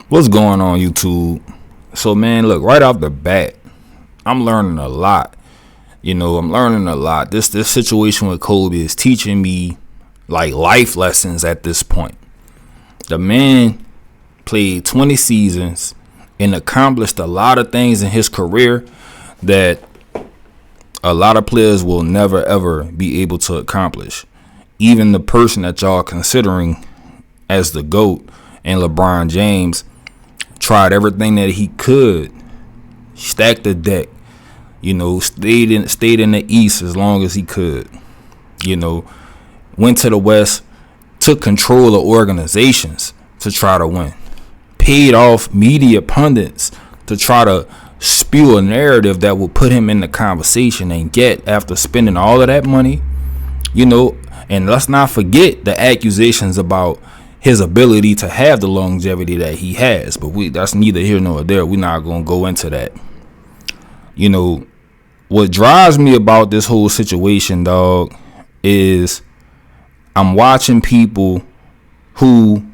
What's going on, YouTube? So, man, look, right off the bat, I'm learning a lot. I'm learning a lot. This situation with Kobe is teaching me like life lessons at this point. The man played 20 seasons and accomplished a lot of things in his career that a lot of players will never ever be able to accomplish. Even the person that y'all considering as the GOAT and LeBron James tried everything that he could, stacked the deck, stayed in the East as long as he could, went to the West, took control of organizations to try to win, paid off media pundits to try to spew a narrative that will put him in the conversation, and yet after spending all of that money, and let's not forget the accusations about his ability to have the longevity that he has, but that's neither here nor there. We're not going to go into that. What drives me about this whole situation, dog, is I'm watching people who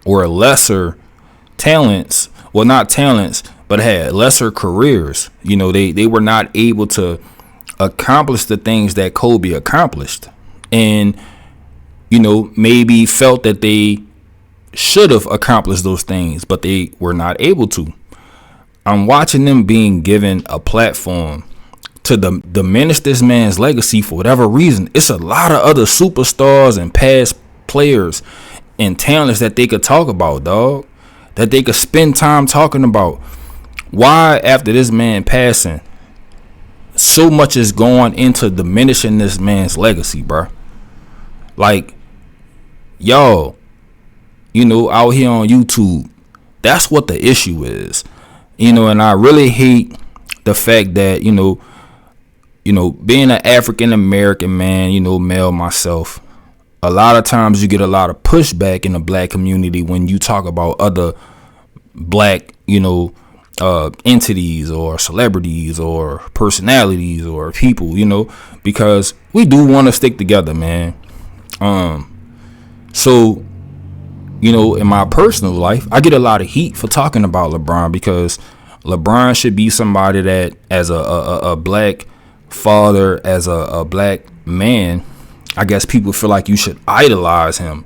were lesser talents, well, not talents, but had lesser careers. They were not able to accomplish the things that Kobe accomplished, and maybe felt that they should have accomplished those things, but they were not able to. I'm watching them being given a platform to diminish this man's legacy for whatever reason. It's a lot of other superstars and past players and talents that they could talk about, dog, that they could spend time talking about. Why, after this man passing, so much is going into diminishing this man's legacy, bro? Like, y'all, out here on YouTube, that's what the issue is. And I really hate the fact that, being an African American man, male myself, a lot of times you get a lot of pushback in the black community when you talk about other black, entities or celebrities or personalities or people, because we do want to stick together, man. So, in my personal life, I get a lot of heat for talking about LeBron, because LeBron should be somebody that, as a black father, as a black man, I guess people feel like you should idolize him.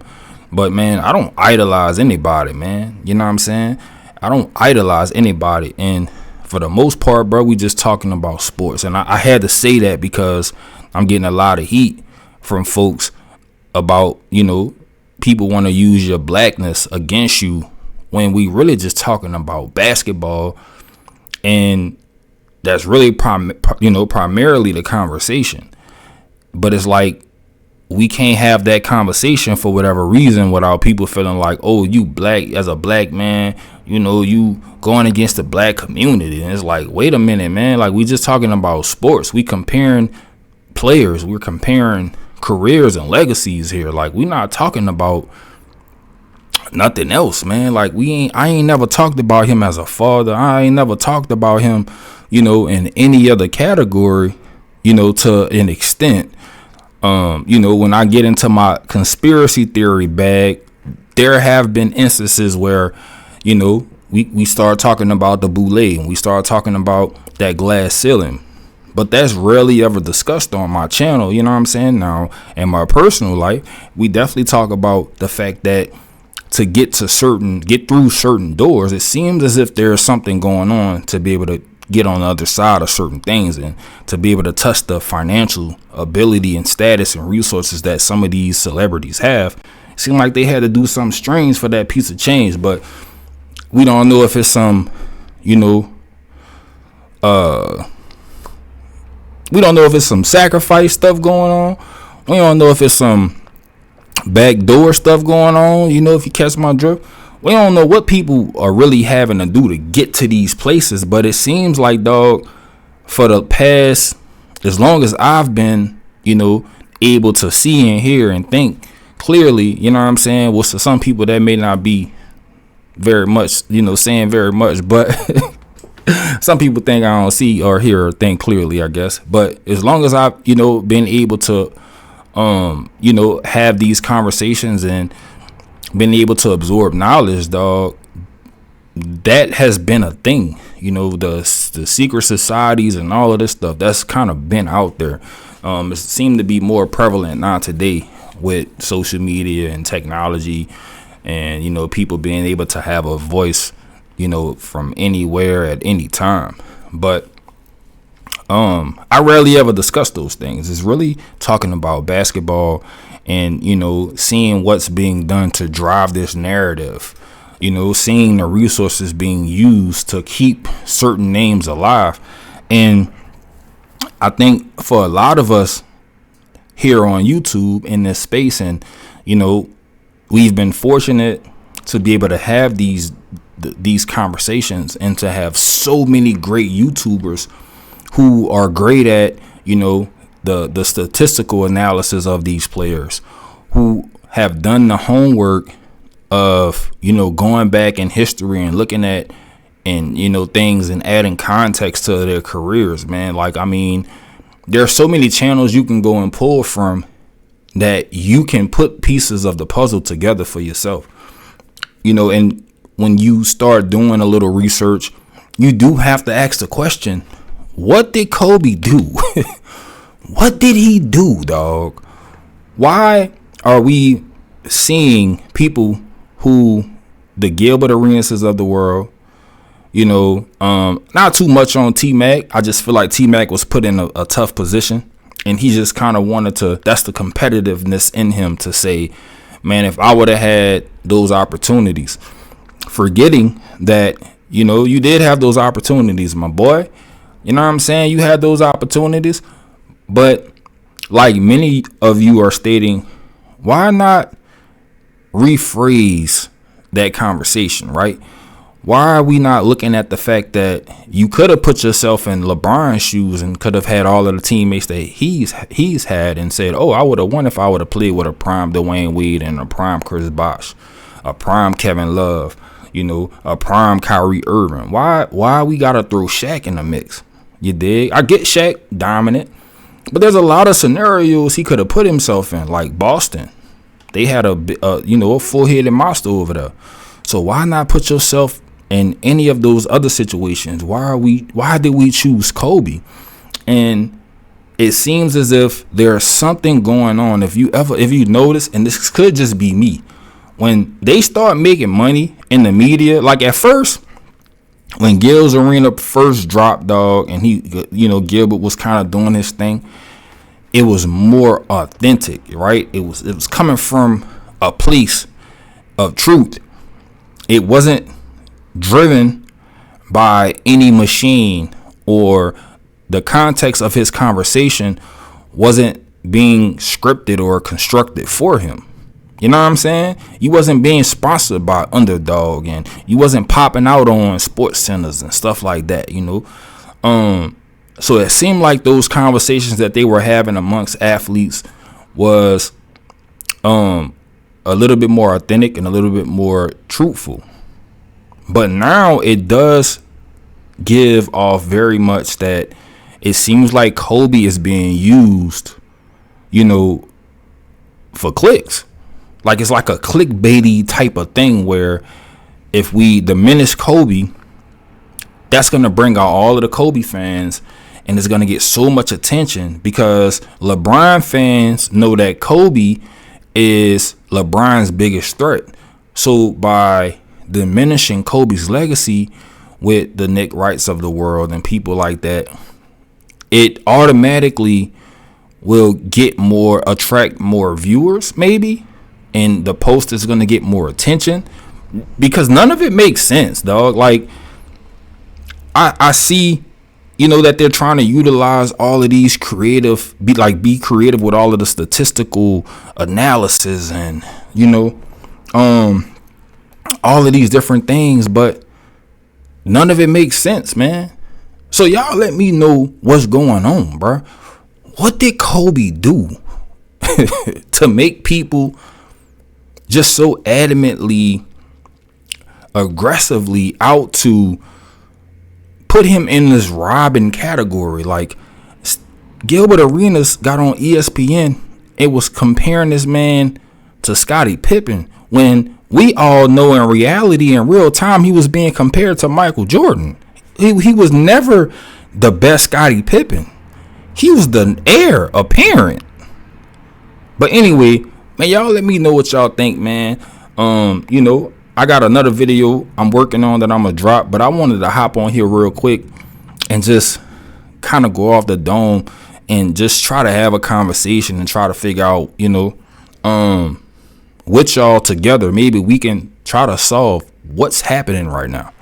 But, man, I don't idolize anybody, man. You know what I'm saying? I don't idolize anybody. And for the most part, bro, we just talking about sports. And I had to say that because I'm getting a lot of heat from folks about, people want to use your blackness against you when we really just talking about basketball, and that's really primarily the conversation. But it's like we can't have that conversation for whatever reason without people feeling like, oh, you black, as a black man, you going against the black community. And it's like, wait a minute, man, like we just talking about sports. We comparing players, we're comparing careers and legacies here. Like, we not talking about nothing else, man. Like, I ain't never talked about him as a father. I ain't never talked about him, in any other category, to an extent. When I get into my conspiracy theory bag, there have been instances where, we start talking about the boule, and we start talking about that glass ceiling. But that's rarely ever discussed on my channel, you know what I'm saying? Now, in my personal life, we definitely talk about the fact that to get through certain doors, it seems as if there's something going on to be able to get on the other side of certain things, and to be able to touch the financial ability and status and resources that some of these celebrities have. It seemed like they had to do something strange for that piece of change, but we don't know if it's some, we don't know if it's some sacrifice stuff going on. We don't know if it's some backdoor stuff going on, if you catch my drift. We don't know what people are really having to do to get to these places, but it seems like, dog, for the past, as long as I've been, able to see and hear and think clearly, you know what I'm saying? Well, to some people that may not be very much, saying very much, but some people think I don't see or hear or think clearly, I guess. But as long as I've, been able to, have these conversations and been able to absorb knowledge, dog, that has been a thing. The secret societies and all of this stuff that's kind of been out there. It seemed to be more prevalent now today with social media and technology, and people being able to have a voice, from anywhere at any time. But I rarely ever discuss those things. It's really talking about basketball and, seeing what's being done to drive this narrative, seeing the resources being used to keep certain names alive. And I think for a lot of us here on YouTube in this space, and, we've been fortunate to be able to have these conversations and to have so many great YouTubers who are great at, the statistical analysis of these players, who have done the homework of, going back in history and looking at and, things and adding context to their careers, man. There are so many channels you can go and pull from that you can put pieces of the puzzle together for yourself, and when you start doing a little research, you do have to ask the question, what did Kobe do? What did he do, dog? Why are we seeing people who the Gilbert Arenases of the world, not too much on T-Mac. I just feel like T-Mac was put in a tough position, and he just kind of wanted to, that's the competitiveness in him to say, man, if I would have had those opportunities, forgetting that, you did have those opportunities, my boy. You know what I'm saying? You had those opportunities, but like many of you are stating, why not rephrase that conversation, right? Why are we not looking at the fact that you could have put yourself in LeBron's shoes and could have had all of the teammates that he's had and said, oh, I would have won if I would have played with a prime Dwayne Wade and a prime Chris Bosh, a prime Kevin Love, a prime Kyrie Irving. Why we got to throw Shaq in the mix? You dig? I get Shaq dominant, but there's a lot of scenarios he could have put himself in, like Boston. They had a full-headed monster over there. So why not put yourself in any of those other situations? Why did we choose Kobe? And it seems as if there's something going on. If you notice, and this could just be me, when they start making money in the media, like at first, when Gil's Arena first dropped, dog, and Gilbert was kind of doing his thing, it was more authentic, right? It was coming from a place of truth. It wasn't driven by any machine, or the context of his conversation wasn't being scripted or constructed for him. You know what I'm saying? You wasn't being sponsored by Underdog, and you wasn't popping out on sports centers and stuff like that, So it seemed like those conversations that they were having amongst athletes was a little bit more authentic and a little bit more truthful. But now it does give off very much that it seems like Kobe is being used, for clicks. Like it's like a clickbaity type of thing where if we diminish Kobe, that's going to bring out all of the Kobe fans, and it's going to get so much attention because LeBron fans know that Kobe is LeBron's biggest threat. So by diminishing Kobe's legacy with the Nick Wrights of the world and people like that, it automatically will attract more viewers maybe, and the post is going to get more attention because none of it makes sense, dog. Like I see, that they're trying to utilize all of these be creative with all of the statistical analysis and, all of these different things, but none of it makes sense, man. So y'all let me know what's going on, bro. What did Kobe do to make people just so adamantly, aggressively out to put him in this robbing category? Like Gilbert Arenas got on ESPN. It was comparing this man to Scottie Pippen when We all know in reality, in real time, he was being compared to Michael Jordan. He was never the best Scottie Pippen. He was the heir apparent. But anyway, man, y'all let me know what y'all think, man. I got another video I'm working on that I'm gonna drop, but I wanted to hop on here real quick and just kind of go off the dome and just try to have a conversation and try to figure out, with y'all together, maybe we can try to solve what's happening right now.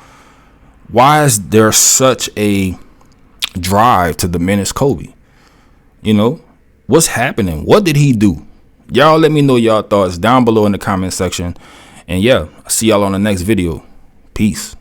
Why is there such a drive to diminish Kobe? What's happening? What did he do? Y'all let me know y'all thoughts down below in the comment section. And yeah, I'll see y'all on the next video. Peace.